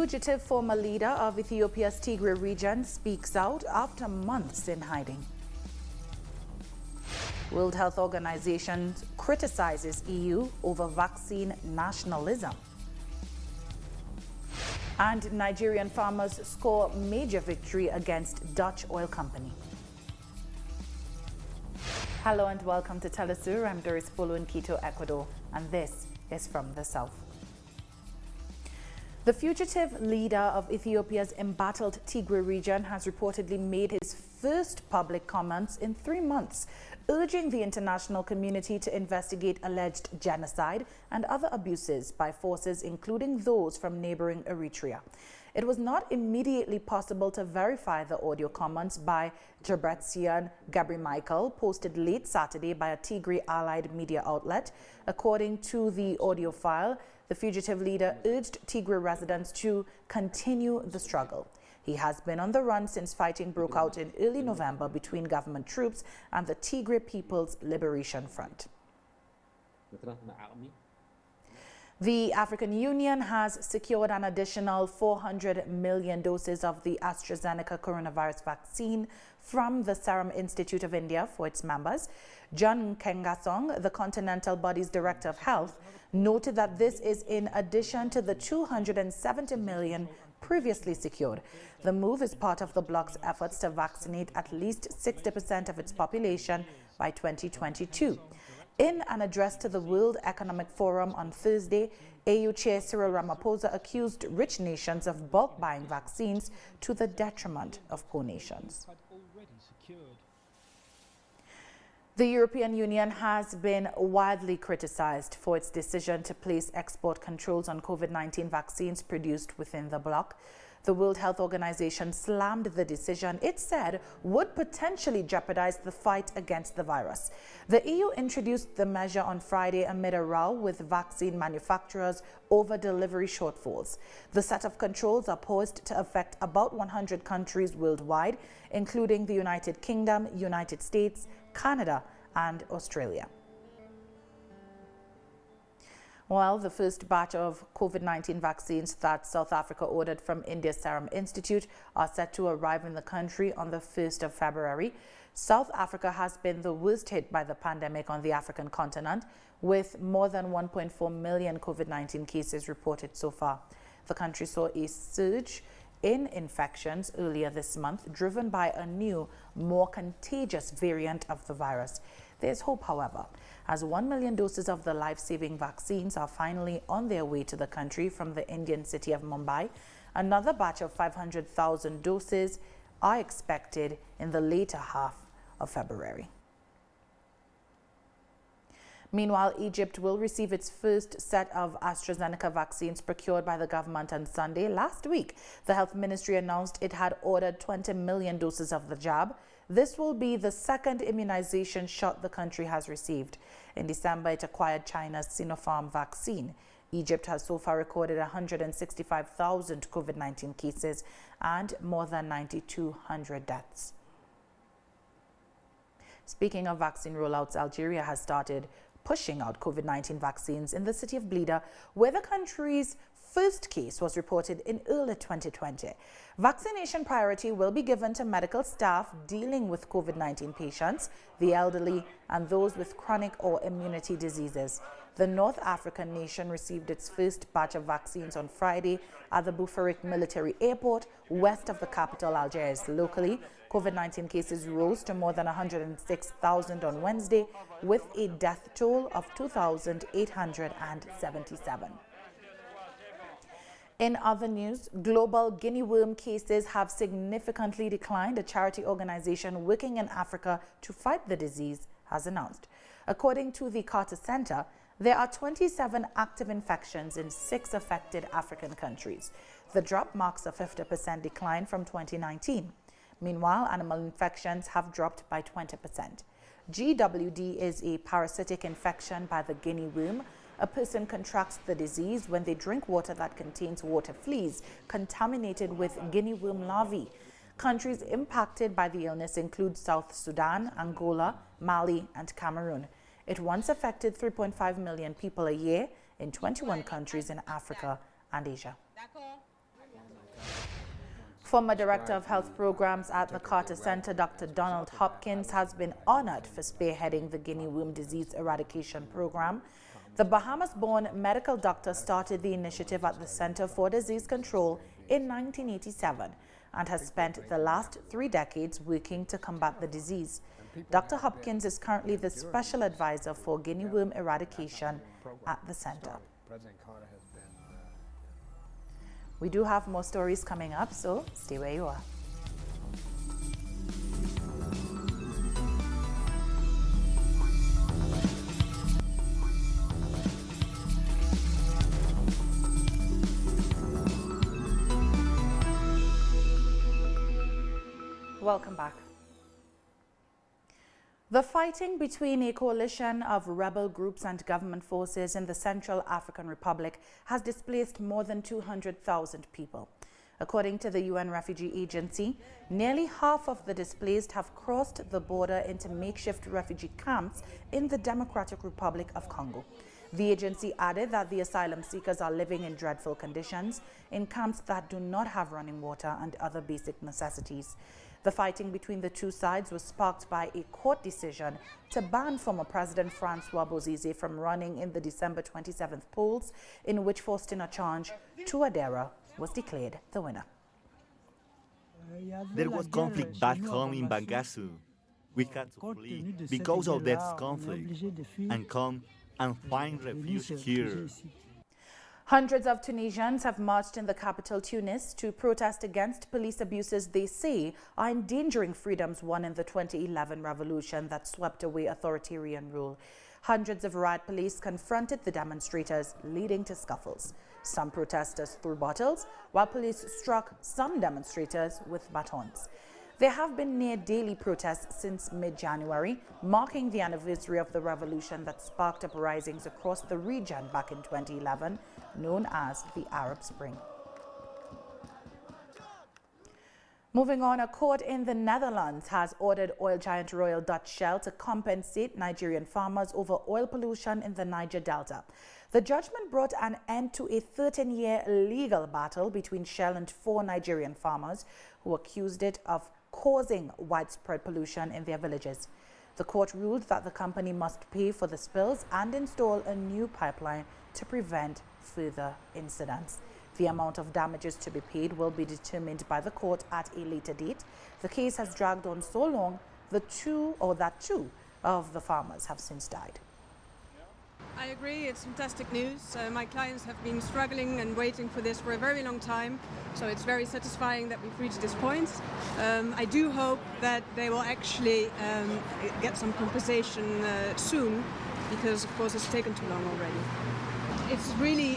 fugitive former leader of Ethiopia's Tigray region speaks out after months in hiding. World Health Organization criticizes EU over vaccine nationalism. And Nigerian farmers score major victory against Dutch oil company. Hello and welcome to teleSUR. I'm Doris Polo in Quito, Ecuador, and this is from the South. The fugitive leader of Ethiopia's embattled Tigray region has reportedly made his first public comments in 3 months, urging the international community to investigate alleged genocide and other abuses by forces, including those from neighboring Eritrea. It was not immediately possible to verify the audio comments by Debretsion Michael, posted late Saturday by a Tigray allied media outlet. According to the audio file, the fugitive leader urged Tigray residents to continue the struggle. He has been on the run since fighting broke out in early November between government troops and the Tigray People's Liberation Front. The African Union has secured an additional 400 million doses of the AstraZeneca coronavirus vaccine from the Serum Institute of India for its members. John Kengasong, the Continental Body's Director of Health, noted that this is in addition to the 270 million previously secured. The move is part of the bloc's efforts to vaccinate at least 60% of its population by 2022. In an address to the World Economic Forum on Thursday, AU Chair Cyril Ramaphosa accused rich nations of bulk buying vaccines to the detriment of poor nations. The European Union has been widely criticized for its decision to place export controls on COVID-19 vaccines produced within the bloc. The World Health Organization slammed the decision it said would potentially jeopardize the fight against the virus. The EU introduced the measure on Friday amid a row with vaccine manufacturers over delivery shortfalls. The set of controls are poised to affect about 100 countries worldwide, including the United Kingdom, United States, Canada, and Australia. Well, the first batch of COVID-19 vaccines that South Africa ordered from India's Serum Institute are set to arrive in the country on the 1st of February. South Africa has been the worst hit by the pandemic on the African continent, with more than 1.4 million COVID-19 cases reported so far. The country saw a surge in infections earlier this month, driven by a new, more contagious variant of the virus. There's hope, however, as 1 million doses of the life-saving vaccines are finally on their way to the country from the Indian city of Mumbai. Another batch of 500,000 doses are expected in the later half of February. Meanwhile, Egypt will receive its first set of AstraZeneca vaccines procured by the government on Sunday. Last week, the health ministry announced it had ordered 20 million doses of the jab. This will be the second immunization shot the country has received. In December, it acquired China's Sinopharm vaccine. Egypt has so far recorded 165,000 COVID-19 cases and more than 9,200 deaths. Speaking of vaccine rollouts, Algeria has started pushing out COVID-19 vaccines in the city of Blida, where the country's first case was reported in early 2020. Vaccination priority will be given to medical staff dealing with COVID-19 patients, the elderly, and those with chronic or immunity diseases. The North African nation received its first batch of vaccines on Friday at the Boufarik military airport, west of the capital, Algiers. Locally, COVID-19 cases rose to more than 106,000 on Wednesday, with a death toll of 2,877. In other news, global guinea worm cases have significantly declined, a charity organization working in Africa to fight the disease has announced. According to the Carter Center, there are 27 active infections in 6 affected African countries. The drop marks a 50% decline from 2019. Meanwhile, animal infections have dropped by 20%. GWD is a parasitic infection by the guinea worm. A person contracts the disease when they drink water that contains water fleas contaminated with guinea worm larvae. Countries impacted by the illness include South Sudan, Angola, Mali, and Cameroon. It once affected 3.5 million people a year in 21 countries in Africa and Asia. Former Director of Health Programs at the Carter Center, Dr. Donald Hopkins, has been honored for spearheading the guinea worm disease eradication program. The Bahamas-born medical doctor started the initiative at the Center for Disease Control in 1987 and has spent the last 3 decades working to combat the disease. Dr. Hopkins is currently the special advisor for guinea worm eradication at the center. We do have more stories coming up, so stay where you are. Welcome back. The fighting between a coalition of rebel groups and government forces in the Central African Republic has displaced more than 200,000 people. According to the UN Refugee Agency, nearly half of the displaced have crossed the border into makeshift refugee camps in the Democratic Republic of Congo. The agency added that the asylum seekers are living in dreadful conditions in camps that do not have running water and other basic necessities. The fighting between the two sides was sparked by a court decision to ban former President Francois Bozize from running in the December 27th polls, in which Faustin Archange Touadera was declared the winner. There was conflict back home in Bangassou. We had to flee because of that conflict and come and find refuge here. Hundreds of Tunisians have marched in the capital Tunis to protest against police abuses they say are endangering freedoms won in the 2011 revolution that swept away authoritarian rule. Hundreds of riot police confronted the demonstrators, leading to scuffles. Some protesters threw bottles, while police struck some demonstrators with batons. There have been near-daily protests since mid-January, marking the anniversary of the revolution that sparked uprisings across the region back in 2011, known as the Arab Spring. Moving on, a court in the Netherlands has ordered oil giant Royal Dutch Shell to compensate Nigerian farmers over oil pollution in the Niger Delta. The judgment brought an end to a 13-year legal battle between Shell and 4 Nigerian farmers who accused it of causing widespread pollution in their villages. The court ruled that the company must pay for the spills and install a new pipeline to prevent further incidents. The amount of damages to be paid will be determined by the court at a later date. The case has dragged on so long that two of the farmers have since died. I agree, it's fantastic news. My clients have been struggling and waiting for this for a very long time, so it's very satisfying that we've reached this point. I do hope that they will actually get some compensation soon, because of course it's taken too long already. It's really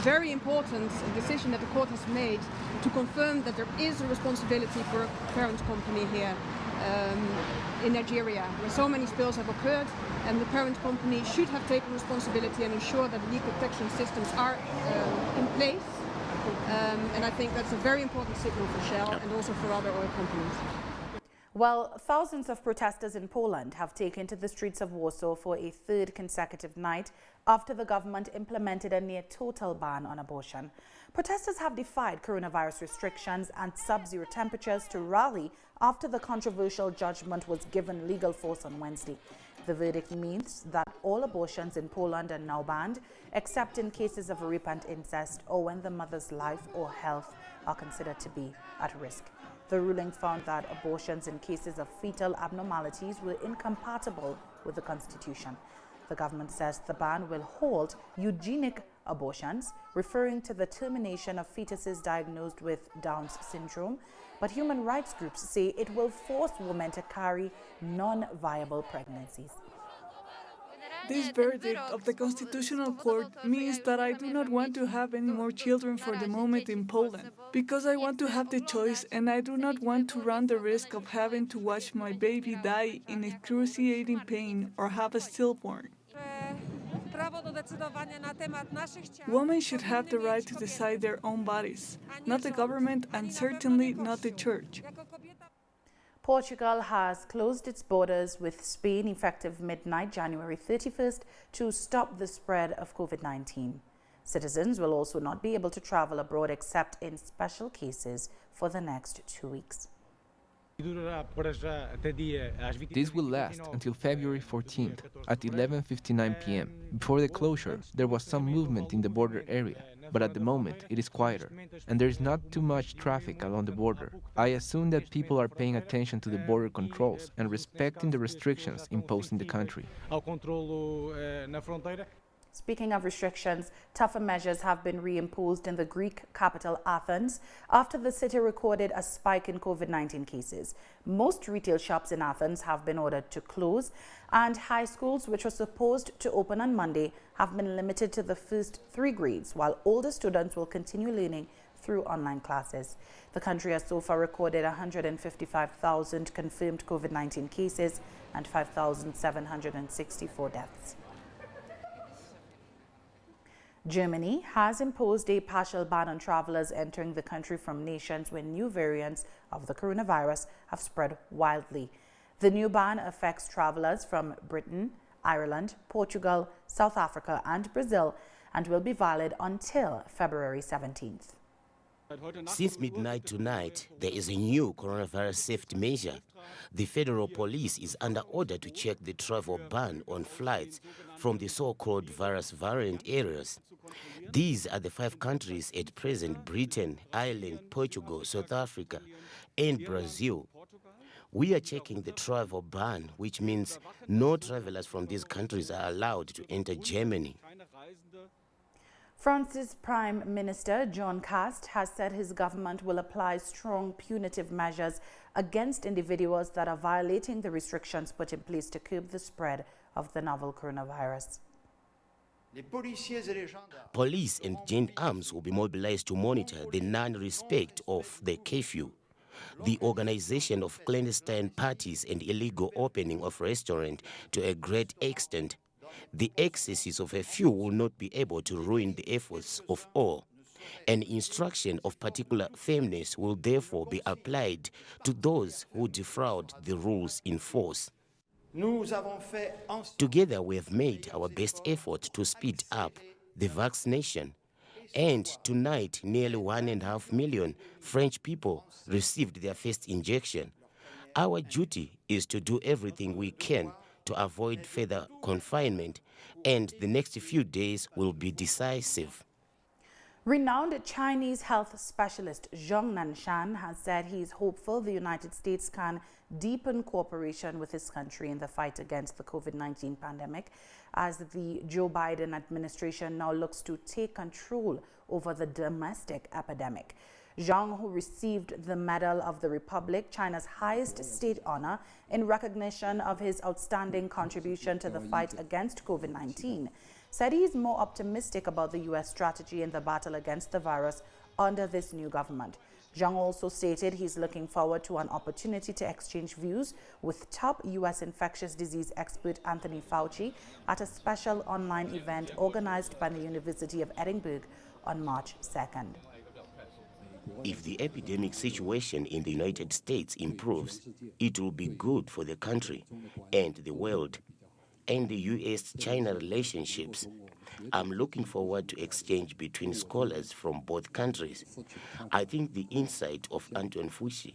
very important decision that the court has made to confirm that there is a responsibility for a parent company here in Nigeria, where so many spills have occurred, and the parent company should have taken responsibility and ensure that leak detection systems are in place. And I think that's a very important signal for Shell and also for other oil companies. Well, thousands of protesters in Poland have taken to the streets of Warsaw for a 3rd consecutive night after the government implemented a near-total ban on abortion. Protesters have defied coronavirus restrictions and sub-zero temperatures to rally after the controversial judgment was given legal force on Wednesday. The verdict means that all abortions in Poland are now banned, except in cases of rape and incest or when the mother's life or health are considered to be at risk. The ruling found that abortions in cases of fetal abnormalities were incompatible with the Constitution. The government says the ban will halt eugenic abortions, referring to the termination of fetuses diagnosed with Down's syndrome, but human rights groups say it will force women to carry non-viable pregnancies. This verdict of the Constitutional Court means that I do not want to have any more children for the moment in Poland, because I want to have the choice and I do not want to run the risk of having to watch my baby die in excruciating pain or have a stillborn. Women should have the right to decide their own bodies, not the government and certainly not the church. Portugal has closed its borders with Spain effective midnight, January 31st, to stop the spread of COVID-19. Citizens will also not be able to travel abroad except in special cases for the next 2 weeks. This will last until February 14th at 11:59 p.m. Before the closure, there was some movement in the border area, but at the moment it is quieter, and there is not too much traffic along the border. I assume that people are paying attention to the border controls and respecting the restrictions imposed in the country. Speaking of restrictions, tougher measures have been reimposed in the Greek capital Athens after the city recorded a spike in COVID-19 cases. Most retail shops in Athens have been ordered to close, and high schools, which were supposed to open on Monday, have been limited to the first 3 grades, while older students will continue learning through online classes. The country has so far recorded 155,000 confirmed COVID-19 cases and 5,764 deaths. Germany has imposed a partial ban on travelers entering the country from nations where new variants of the coronavirus have spread wildly. The new ban affects travelers from Britain, Ireland, Portugal, South Africa, and Brazil and will be valid until February 17th. Since midnight tonight, there is a new coronavirus safety measure. The federal police is under order to check the travel ban on flights from the so-called virus variant areas. These are the 5 countries at present: Britain, Ireland, Portugal, South Africa, and Brazil. We are checking the travel ban, which means no travelers from these countries are allowed to enter Germany. France's Prime Minister John Cast has said his government will apply strong punitive measures against individuals that are violating the restrictions put in place to curb the spread of the novel coronavirus. Police and joint arms will be mobilized to monitor the non-respect of the curfew, the organization of clandestine parties and illegal opening of restaurants to a great extent. The excesses of a few will not be able to ruin the efforts of all. An instruction of particular firmness will therefore be applied to those who defraud the rules in force. Together we have made our best effort to speed up the vaccination, and tonight nearly 1.5 million French people received their first injection. Our duty is to do everything we can to avoid further confinement, and the next few days will be decisive. Renowned Chinese health specialist Zhong Nanshan has said he is hopeful the United States can deepen cooperation with his country in the fight against the COVID-19 pandemic as the Joe Biden administration now looks to take control over the domestic epidemic. Zhang, who received the Medal of the Republic, China's highest state honor, in recognition of his outstanding contribution to the fight against COVID-19, said he is more optimistic about the U.S. strategy in the battle against the virus under this new government. Zhang also stated he's looking forward to an opportunity to exchange views with top U.S. infectious disease expert Anthony Fauci at a special online event organized by the University of Edinburgh on March 2nd. If the epidemic situation in the United States improves, it will be good for the country and the world and the U.S.-China relationships. I'm looking forward to exchange between scholars from both countries. I think the insight of Anton Fauci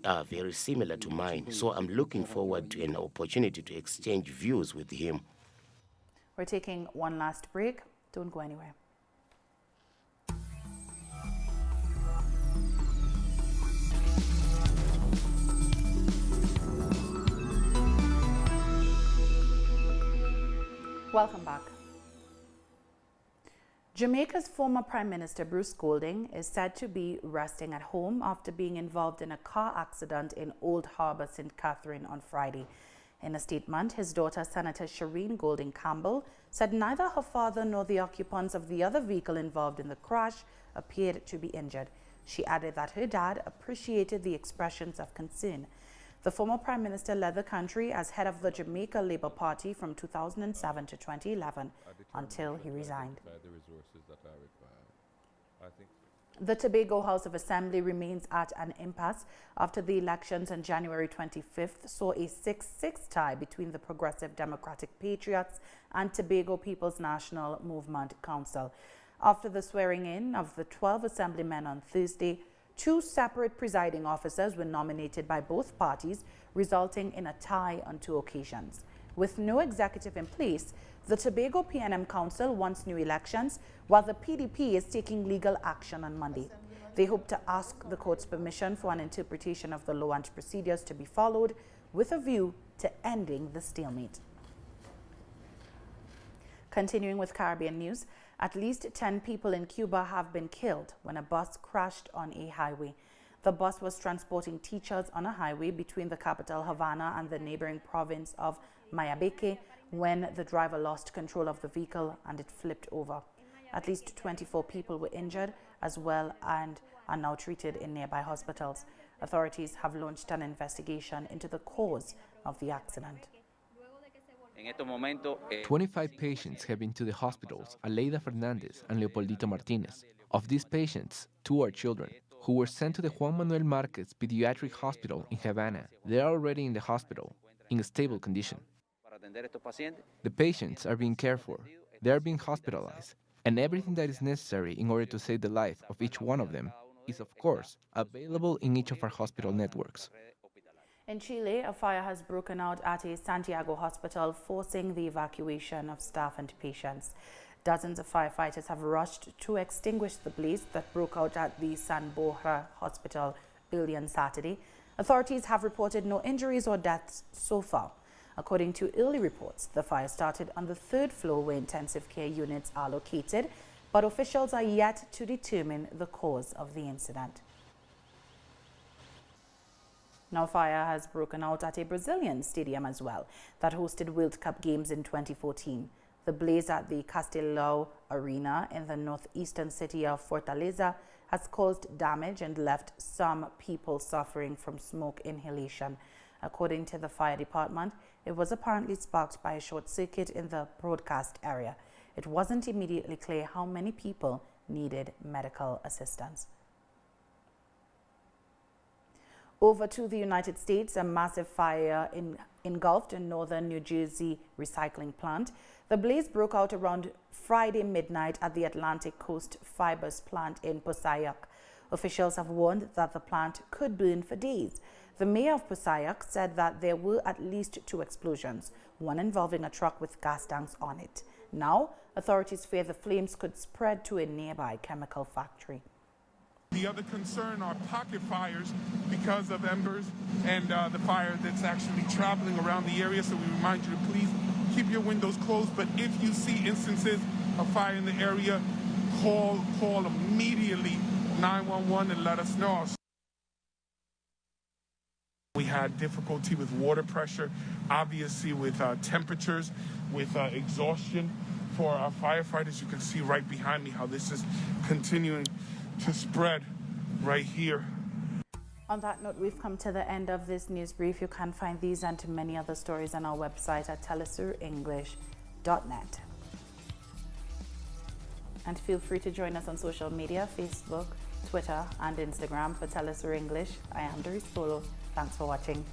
are very similar to mine, so I'm looking forward to an opportunity to exchange views with him. We're taking one last break. Don't go anywhere. Welcome back. Jamaica's former Prime Minister Bruce Golding is said to be resting at home after being involved in a car accident in Old Harbour, St. Catherine on Friday. In a statement, his daughter, Senator Shireen Golding Campbell, said neither her father nor the occupants of the other vehicle involved in the crash appeared to be injured. She added that her dad appreciated the expressions of concern. The former Prime Minister led the country as head of the Jamaica Labour Party from 2007 to 2011 until he resigned. The Tobago House of Assembly remains at an impasse after the elections on January 25th saw a 6-6 tie between the Progressive Democratic Patriots and Tobago People's National Movement Council. After the swearing in of the 12 assemblymen on Thursday, 2 separate presiding officers were nominated by both parties, resulting in a tie on 2 occasions. With no executive in place, the Tobago PNM Council wants new elections, while the PDP is taking legal action on Monday. They hope to ask the court's permission for an interpretation of the law and procedures to be followed, with a view to ending the stalemate. Continuing with Caribbean news, at least 10 people in Cuba have been killed when a bus crashed on a highway. The bus was transporting teachers on a highway between the capital Havana and the neighboring province of Mayabeque when the driver lost control of the vehicle and it flipped over. At least 24 people were injured as well and are now treated in nearby hospitals. Authorities have launched an investigation into the cause of the accident. 25 patients have been to the hospitals, Aleida Fernandez and Leopoldito Martinez. Of these patients, 2 are children, who were sent to the Juan Manuel Marquez Pediatric Hospital in Havana. They are already in the hospital, in a stable condition. The patients are being cared for, they are being hospitalized, and everything that is necessary in order to save the life of each one of them is, of course, available in each of our hospital networks. In Chile, a fire has broken out at a Santiago hospital, forcing the evacuation of staff and patients. Dozens of firefighters have rushed to extinguish the blaze that broke out at the San Borja hospital early on Saturday. Authorities have reported no injuries or deaths so far. According to early reports, the fire started on the 3rd floor where intensive care units are located, but officials are yet to determine the cause of the incident. Now, fire has broken out at a Brazilian stadium as well that hosted World Cup games in 2014. The blaze at the Castelão Arena in the northeastern city of Fortaleza has caused damage and left some people suffering from smoke inhalation. According to the fire department, it was apparently sparked by a short circuit in the broadcast area. It wasn't immediately clear how many people needed medical assistance. Over to the United States, a massive fire engulfed a northern New Jersey recycling plant. The blaze broke out around Friday midnight at the Atlantic Coast Fibers plant in Passaic. Officials have warned that the plant could burn for days. The mayor of Passaic said that there were at least 2 explosions, one involving a truck with gas tanks on it. Now, authorities fear the flames could spread to a nearby chemical factory. The other concern are pocket fires because of embers and the fire that's actually traveling around the area. So we remind you to please keep your windows closed. But if you see instances of fire in the area, call immediately 911 and let us know. We had difficulty with water pressure, obviously with temperatures, with exhaustion for our firefighters. You can see right behind me how this is continuing to spread right here. On that note, we've come to the end of this news brief. You can find these and many other stories on our website at telesurenglish.net. And feel free to join us on social media, Facebook, Twitter and Instagram for TeleSUR English. I am Doris Polo. Thanks for watching.